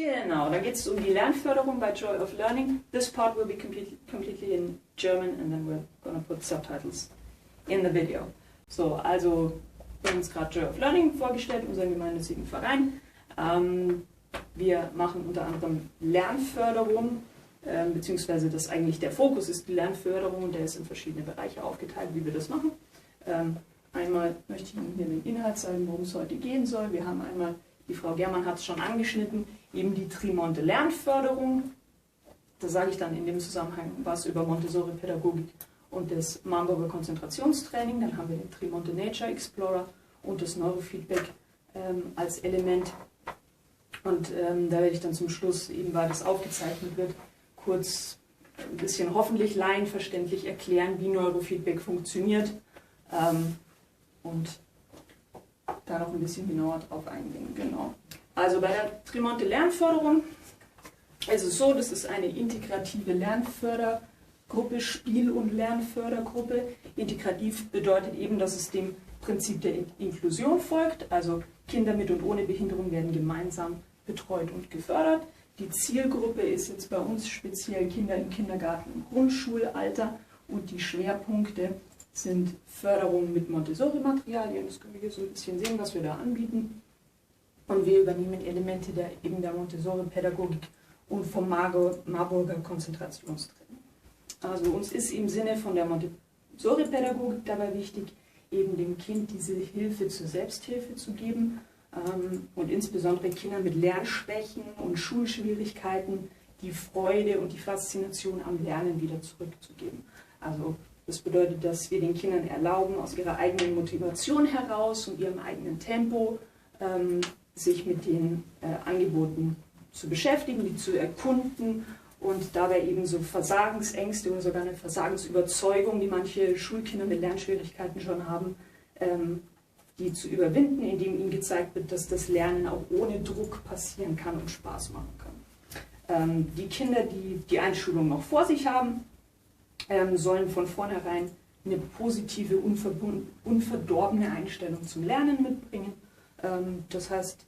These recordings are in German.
Genau, da geht es um die Lernförderung bei Joy of Learning. This part will be completely in German and then we're going to put subtitles in the video. So, also wir haben uns gerade Joy of Learning vorgestellt, unseren gemeinnützigen Verein. Wir machen unter anderem Lernförderung, beziehungsweise das eigentlich der Fokus ist die Lernförderung und der ist in verschiedene Bereiche aufgeteilt, wie wir das machen. Einmal möchte ich Ihnen hier den Inhalt sagen, worum es heute gehen soll. Wir haben einmal, die Frau Germann hat es schon angeschnitten, eben die Trimonte Lernförderung. Da sage ich dann in dem Zusammenhang was über Montessori-Pädagogik und das Marburger Konzentrationstraining. Dann haben wir den Trimonte Nature Explorer und das Neurofeedback als Element. Und da werde ich dann zum Schluss, eben weil das aufgezeichnet wird, kurz ein bisschen hoffentlich laienverständlich erklären, wie Neurofeedback funktioniert und da noch ein bisschen genauer drauf eingehen. Genau. Also bei der Trimonte Lernförderung ist es so, das ist eine integrative Lernfördergruppe, Spiel- und Lernfördergruppe. Integrativ bedeutet eben, dass es dem Prinzip der Inklusion folgt, also Kinder mit und ohne Behinderung werden gemeinsam betreut und gefördert. Die Zielgruppe ist jetzt bei uns speziell Kinder im Kindergarten- und Grundschulalter und die Schwerpunkte sind Förderung mit Montessori-Materialien, das können wir hier so ein bisschen sehen, was wir da anbieten. Und wir übernehmen Elemente der Montessori-Pädagogik und vom Marburger Konzentrationstraining. Also uns ist im Sinne von der Montessori-Pädagogik dabei wichtig, eben dem Kind diese Hilfe zur Selbsthilfe zu geben und insbesondere Kindern mit Lernschwächen und Schulschwierigkeiten die Freude und die Faszination am Lernen wieder zurückzugeben. Also das bedeutet, dass wir den Kindern erlauben, aus ihrer eigenen Motivation heraus und ihrem eigenen Tempo sich mit den Angeboten zu beschäftigen, die zu erkunden und dabei eben so Versagensängste oder sogar eine Versagensüberzeugung, die manche Schulkinder mit Lernschwierigkeiten schon haben, die zu überwinden, indem ihnen gezeigt wird, dass das Lernen auch ohne Druck passieren kann und Spaß machen kann. Die Kinder, die die Einschulung noch vor sich haben, sollen von vornherein eine positive, unverdorbene Einstellung zum Lernen mitbringen. Das heißt,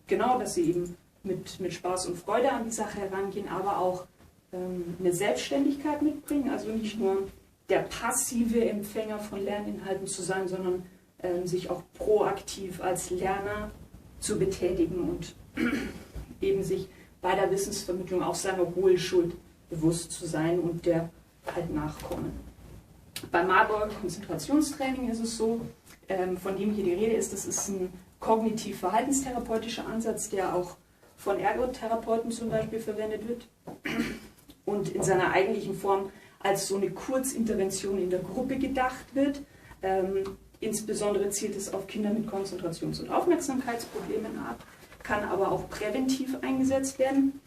genau, dass sie eben mit Spaß und Freude an die Sache herangehen, aber auch eine Selbstständigkeit mitbringen, also nicht nur der passive Empfänger von Lerninhalten zu sein, sondern sich auch proaktiv als Lerner zu betätigen und eben sich bei der Wissensvermittlung auch seiner Hohlschuld bewusst zu sein und der halt nachkommen. Beim Marburger Konzentrationstraining ist es so, von dem hier die Rede ist, das ist ein kognitiv-verhaltenstherapeutischer Ansatz, der auch von Ergotherapeuten zum Beispiel verwendet wird und in seiner eigentlichen Form als so eine Kurzintervention in der Gruppe gedacht wird. Insbesondere zielt es auf Kinder mit Konzentrations- und Aufmerksamkeitsproblemen ab, kann aber auch präventiv eingesetzt werden.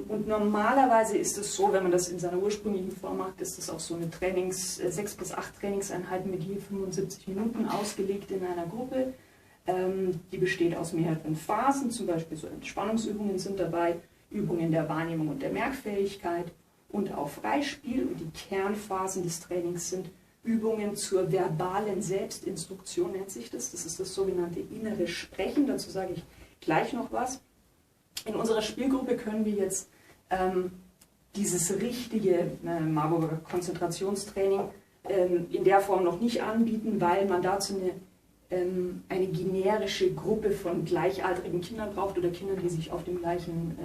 Und normalerweise ist es so, wenn man das in seiner ursprünglichen Form macht, ist es auch so eine 6 bis 8 Trainingseinheiten mit je 75 Minuten ausgelegt in einer Gruppe. Die besteht aus mehreren Phasen, zum Beispiel so Entspannungsübungen sind dabei, Übungen der Wahrnehmung und der Merkfähigkeit und auch Freispiel. Und die Kernphasen des Trainings sind Übungen zur verbalen Selbstinstruktion, nennt sich das. Das ist das sogenannte innere Sprechen, dazu sage ich gleich noch was. In unserer Spielgruppe können wir jetzt dieses richtige Marburger Konzentrationstraining in der Form noch nicht anbieten, weil man dazu eine generische Gruppe von gleichaltrigen Kindern braucht oder Kindern, die sich auf dem gleichen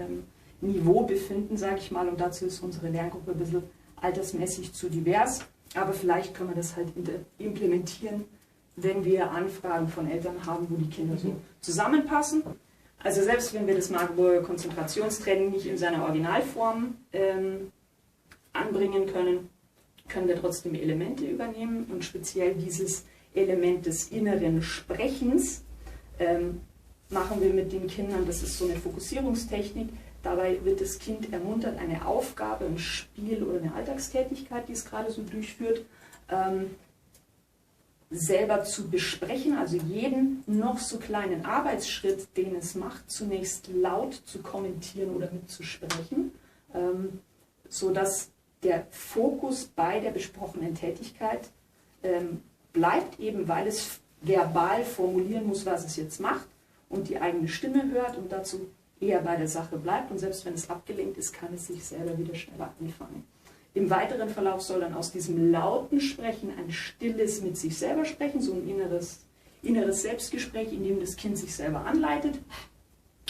Niveau befinden, sage ich mal. Und dazu ist unsere Lerngruppe ein bisschen altersmäßig zu divers. Aber vielleicht können wir das halt implementieren, wenn wir Anfragen von Eltern haben, wo die Kinder so zusammenpassen. Also selbst wenn wir das Marburger Konzentrationstraining nicht in seiner Originalform anbringen können, können wir trotzdem Elemente übernehmen und speziell dieses Element des inneren Sprechens machen wir mit den Kindern. Das ist so eine Fokussierungstechnik. Dabei wird das Kind ermuntert, eine Aufgabe, ein Spiel oder eine Alltagstätigkeit, die es gerade so durchführt, selber zu besprechen, also jeden noch so kleinen Arbeitsschritt, den es macht, zunächst laut zu kommentieren oder mitzusprechen, sodass der Fokus bei der besprochenen Tätigkeit bleibt, eben weil es verbal formulieren muss, was es jetzt macht und die eigene Stimme hört und dazu eher bei der Sache bleibt und selbst wenn es abgelenkt ist, kann es sich selber wieder schneller anfangen. Im weiteren Verlauf soll dann aus diesem lauten Sprechen ein stilles mit sich selber sprechen, so ein inneres Selbstgespräch, in dem das Kind sich selber anleitet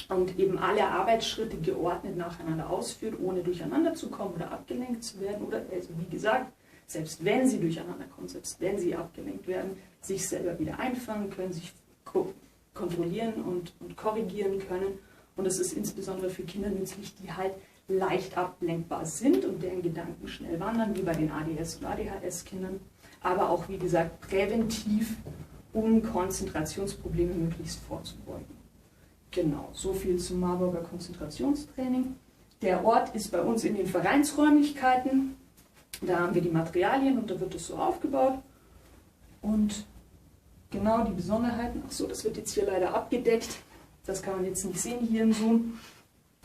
und eben alle Arbeitsschritte geordnet nacheinander ausführt, ohne durcheinander zu kommen oder abgelenkt zu werden oder, also wie gesagt, selbst wenn sie durcheinander kommen, selbst wenn sie abgelenkt werden, sich selber wieder einfangen können, sich kontrollieren und korrigieren können. Und das ist insbesondere für Kinder nützlich, die halt leicht ablenkbar sind und deren Gedanken schnell wandern, wie bei den ADS- und ADHS-Kindern, aber auch, wie gesagt, präventiv, um Konzentrationsprobleme möglichst vorzubeugen. Genau, so viel zum Marburger Konzentrationstraining. Der Ort ist bei uns in den Vereinsräumlichkeiten. Da haben wir die Materialien und da wird es so aufgebaut. Und genau die Besonderheiten, ach so, das wird jetzt hier leider abgedeckt, das kann man jetzt nicht sehen hier im Zoom.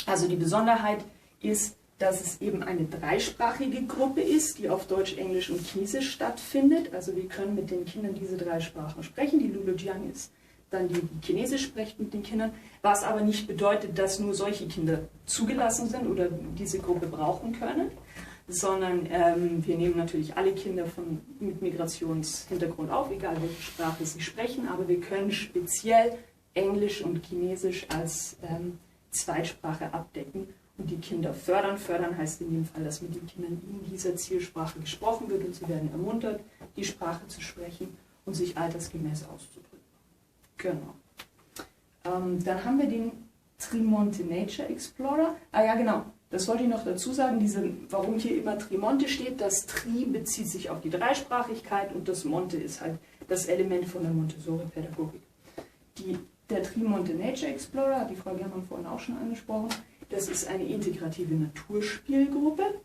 Also die Besonderheit ist, dass es eben eine dreisprachige Gruppe ist, die auf Deutsch, Englisch und Chinesisch stattfindet. Also wir können mit den Kindern diese drei Sprachen sprechen. Die Lulujiang ist dann die Chinesisch spricht mit den Kindern, was aber nicht bedeutet, dass nur solche Kinder zugelassen sind oder diese Gruppe brauchen können, sondern wir nehmen natürlich alle Kinder mit Migrationshintergrund auf, egal welche Sprache sie sprechen, aber wir können speziell Englisch und Chinesisch als Zweitsprache abdecken und die Kinder fördern. Fördern heißt in dem Fall, dass mit den Kindern in dieser Zielsprache gesprochen wird und sie werden ermuntert, die Sprache zu sprechen und sich altersgemäß auszudrücken. Genau. Dann haben wir den Trimonte Nature Explorer. Ah ja, genau. Das wollte ich noch dazu sagen, warum hier immer Trimonte steht. Das Tri bezieht sich auf die Dreisprachigkeit und das Monte ist halt das Element von der Montessori-Pädagogik. Der Trimonte Nature Explorer, hat die Frau Germann vorhin auch schon angesprochen, das ist eine integrative Naturspielgruppe.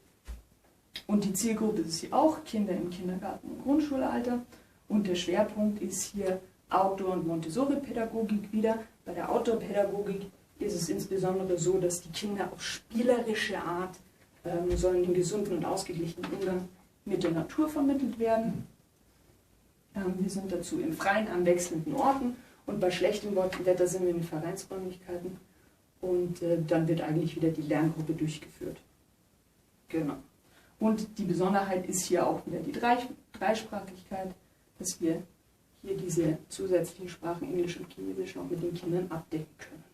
Und die Zielgruppe ist hier auch Kinder im Kindergarten- und Grundschulalter. Und der Schwerpunkt ist hier Outdoor- und Montessori-Pädagogik wieder. Bei der Outdoor-Pädagogik ist es insbesondere so, dass die Kinder auf spielerische Art sollen den gesunden und ausgeglichenen Umgang mit der Natur vermittelt werden. Wir sind dazu in freien, an wechselnden Orten und bei schlechtem Wetter sind wir in den Vereinsräumlichkeiten und dann wird eigentlich wieder die Lerngruppe durchgeführt. Genau. Und die Besonderheit ist hier auch wieder die Dreisprachigkeit, dass wir hier diese zusätzlichen Sprachen Englisch und Chinesisch noch mit den Kindern abdecken können.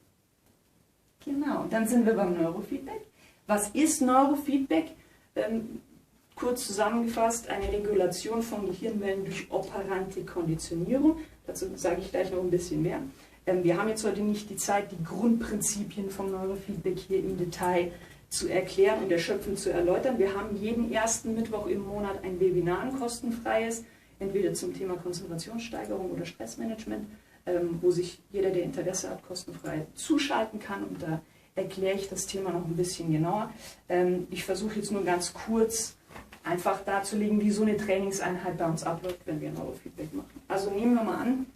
Genau, dann sind wir beim Neurofeedback. Was ist Neurofeedback? Kurz zusammengefasst, eine Regulation von Gehirnwellen durch operante Konditionierung. Dazu sage ich gleich noch ein bisschen mehr. Wir haben jetzt heute nicht die Zeit, die Grundprinzipien vom Neurofeedback hier im Detail zu erklären und erschöpfend zu erläutern. Wir haben jeden ersten Mittwoch im Monat ein Webinar, ein kostenfreies, entweder zum Thema Konzentrationssteigerung oder Stressmanagement, wo sich jeder, der Interesse hat, kostenfrei zuschalten kann. Und da erkläre ich das Thema noch ein bisschen genauer. Ich versuche jetzt nur ganz kurz einfach darzulegen, wie so eine Trainingseinheit bei uns abläuft, wenn wir Neurofeedback machen. Also nehmen wir mal an,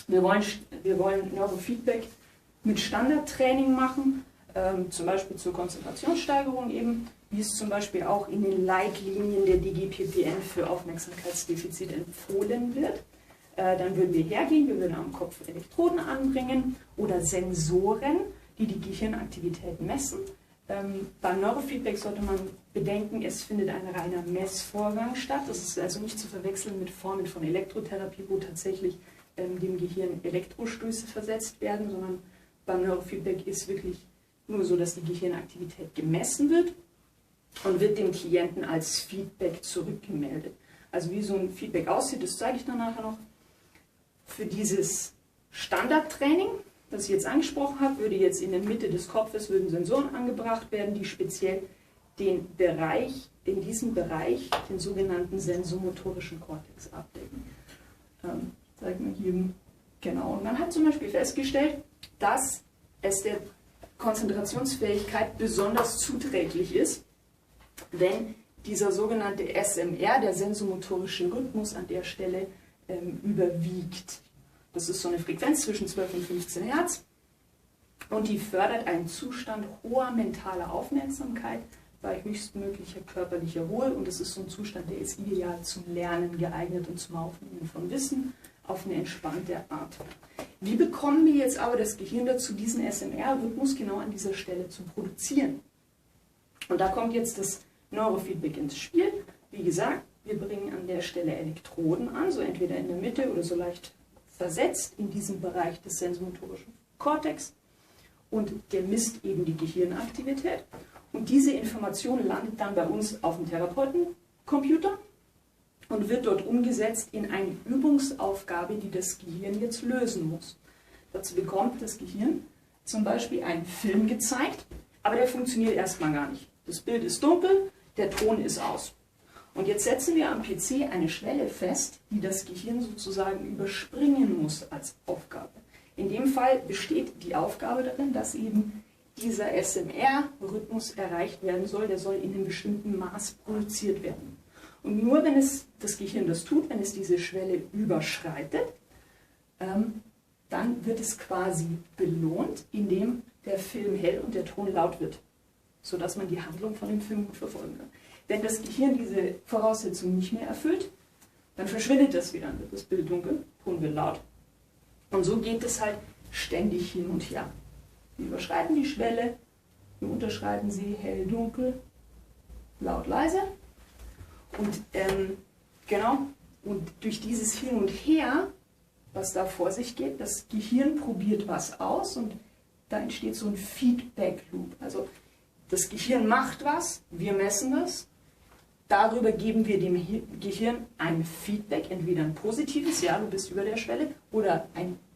wir wollen Neurofeedback mit Standardtraining machen, zum Beispiel zur Konzentrationssteigerung eben, wie es zum Beispiel auch in den Leitlinien der DGPPN für Aufmerksamkeitsdefizit empfohlen wird. Dann würden wir hergehen, wir würden am Kopf Elektroden anbringen oder Sensoren, die die Gehirnaktivität messen. Beim Neurofeedback sollte man bedenken, es findet ein reiner Messvorgang statt. Das ist also nicht zu verwechseln mit Formen von Elektrotherapie, wo tatsächlich dem Gehirn Elektrostöße versetzt werden, sondern beim Neurofeedback ist wirklich nur so, dass die Gehirnaktivität gemessen wird und wird dem Klienten als Feedback zurückgemeldet. Also wie so ein Feedback aussieht, das zeige ich dann nachher noch. Für dieses Standardtraining, das ich jetzt angesprochen habe, würde jetzt in der Mitte des Kopfes Sensoren angebracht werden, die speziell in diesem Bereich, den sogenannten sensomotorischen Kortex abdecken. Zeigt man hier genau. Und man hat zum Beispiel festgestellt, dass es der Konzentrationsfähigkeit besonders zuträglich ist, wenn dieser sogenannte SMR, der sensomotorische Rhythmus, an der Stelle überwiegt. Das ist so eine Frequenz zwischen 12 und 15 Hertz und die fördert einen Zustand hoher mentaler Aufmerksamkeit bei höchstmöglicher körperlicher Ruhe und das ist so ein Zustand, der ist ideal zum Lernen geeignet und zum Aufnehmen von Wissen, auf eine entspannte Art. Wie bekommen wir jetzt aber das Gehirn dazu, diesen SMR-Rhythmus genau an dieser Stelle zu produzieren? Und da kommt jetzt das Neurofeedback ins Spiel. Wie gesagt, wir bringen an der Stelle Elektroden an, so entweder in der Mitte oder so leicht versetzt in diesem Bereich des sensomotorischen Kortex. Und der misst eben die Gehirnaktivität. Und diese Information landet dann bei uns auf dem Therapeutencomputer und wird dort umgesetzt in eine Übungsaufgabe, die das Gehirn jetzt lösen muss. Dazu bekommt das Gehirn zum Beispiel einen Film gezeigt, aber der funktioniert erstmal gar nicht. Das Bild ist dunkel, der Ton ist aus. Und jetzt setzen wir am PC eine Schwelle fest, die das Gehirn sozusagen überspringen muss als Aufgabe. In dem Fall besteht die Aufgabe darin, dass eben dieser SMR-Rhythmus erreicht werden soll, der soll in einem bestimmten Maß produziert werden. Und nur wenn das Gehirn das tut, wenn es diese Schwelle überschreitet, dann wird es quasi belohnt, indem der Film hell und der Ton laut wird, sodass man die Handlung von dem Film gut verfolgen kann. Wenn das Gehirn diese Voraussetzung nicht mehr erfüllt, dann verschwindet das wieder, dann wird das Bild dunkel, Ton wird laut. Und so geht es halt ständig hin und her. Wir überschreiten die Schwelle, wir unterschreiten sie hell, dunkel, laut, leise. Und genau, und durch dieses Hin und Her, was da vor sich geht, das Gehirn probiert was aus und da entsteht so ein Feedback-Loop. Also das Gehirn macht was, wir messen das, darüber geben wir dem Gehirn ein Feedback, entweder ein positives, ja, du bist über der Schwelle, oder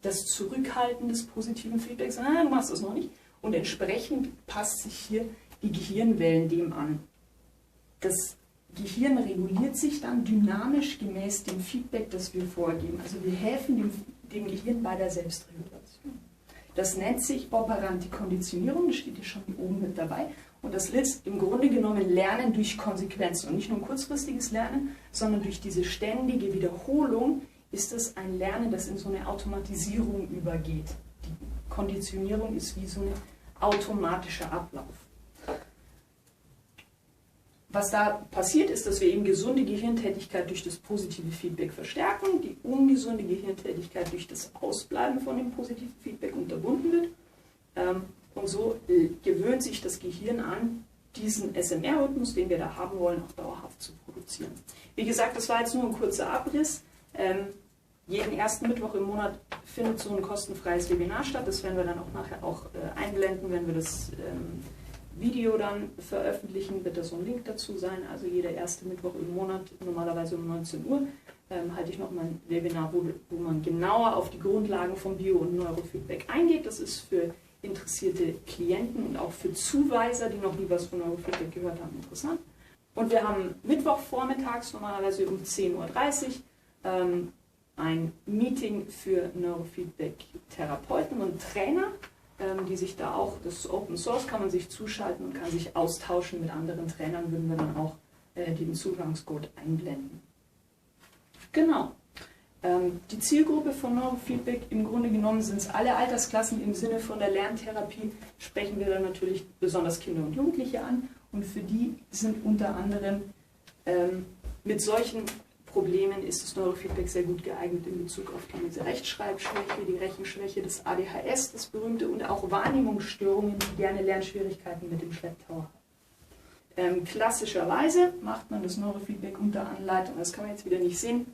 das Zurückhalten des positiven Feedbacks, du machst das noch nicht. Und entsprechend passt sich hier die Gehirnwellen dem an. Das Gehirn reguliert sich dann dynamisch gemäß dem Feedback, das wir vorgeben. Also wir helfen dem Gehirn bei der Selbstregulation. Das nennt sich operante Konditionierung, das steht hier schon oben mit dabei. Und das ist im Grunde genommen Lernen durch Konsequenzen. Und nicht nur ein kurzfristiges Lernen, sondern durch diese ständige Wiederholung ist es ein Lernen, das in so eine Automatisierung übergeht. Die Konditionierung ist wie so ein automatischer Ablauf. Was da passiert ist, dass wir eben gesunde Gehirntätigkeit durch das positive Feedback verstärken, die ungesunde Gehirntätigkeit durch das Ausbleiben von dem positiven Feedback unterbunden wird. Und so gewöhnt sich das Gehirn an, diesen SMR-Rhythmus, den wir da haben wollen, auch dauerhaft zu produzieren. Wie gesagt, das war jetzt nur ein kurzer Abriss. Jeden ersten Mittwoch im Monat findet so ein kostenfreies Webinar statt. Das werden wir dann auch nachher auch einblenden, wenn wir das Video dann veröffentlichen, wird da so ein Link dazu sein. Also jeder erste Mittwoch im Monat, normalerweise um 19 Uhr, halte ich nochmal ein Webinar, wo man genauer auf die Grundlagen von Bio- und Neurofeedback eingeht. Das ist für interessierte Klienten und auch für Zuweiser, die noch nie was von Neurofeedback gehört haben, interessant. Und wir haben Mittwochvormittags, normalerweise um 10:30 Uhr, ein Meeting für Neurofeedback-Therapeuten und Trainer, die sich da auch, das ist Open Source, kann man sich zuschalten und kann sich austauschen mit anderen Trainern, würden wir dann auch den Zugangscode einblenden. Genau. Die Zielgruppe von Neurofeedback, im Grunde genommen sind es alle Altersklassen. Im Sinne von der Lerntherapie sprechen wir dann natürlich besonders Kinder und Jugendliche an. Und für die sind unter anderem mit solchen Problemen ist das Neurofeedback sehr gut geeignet in Bezug auf diese Rechtschreibschwäche, die Rechenschwäche, das ADHS, das berühmte, und auch Wahrnehmungsstörungen, die gerne Lernschwierigkeiten mit dem Schlepptau haben. Klassischerweise macht man das Neurofeedback unter Anleitung, das kann man jetzt wieder nicht sehen,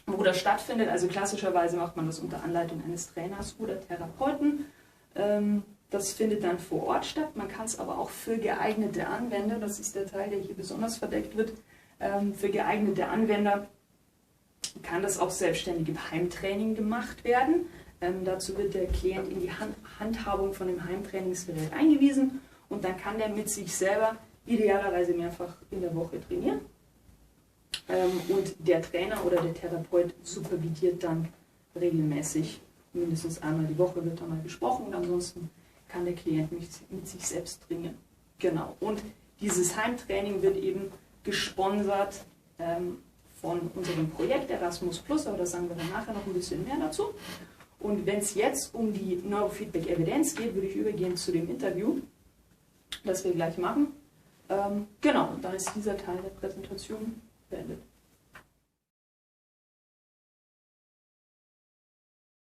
wo das stattfindet. Also klassischerweise macht man das unter Anleitung eines Trainers oder Therapeuten. Das findet dann vor Ort statt. Man kann es aber auch für geeignete Anwender, das ist der Teil, der hier besonders verdeckt wird, für geeignete Anwender kann das auch selbstständig im Heimtraining gemacht werden. Dazu wird der Klient in die Handhabung von dem Heimtrainingsgerät eingewiesen und dann kann der mit sich selber idealerweise mehrfach in der Woche trainieren. Und der Trainer oder der Therapeut supervidiert dann regelmäßig, mindestens einmal die Woche wird da mal gesprochen und ansonsten kann der Klient mit sich selbst trainieren. Genau. Und dieses Heimtraining wird eben gesponsert von unserem Projekt Erasmus+, aber da sagen wir dann nachher noch ein bisschen mehr dazu. Und wenn es jetzt um die Neurofeedback-Evidenz geht, würde ich übergehen zu dem Interview, das wir gleich machen. Genau, und dann ist dieser Teil der Präsentation beendet.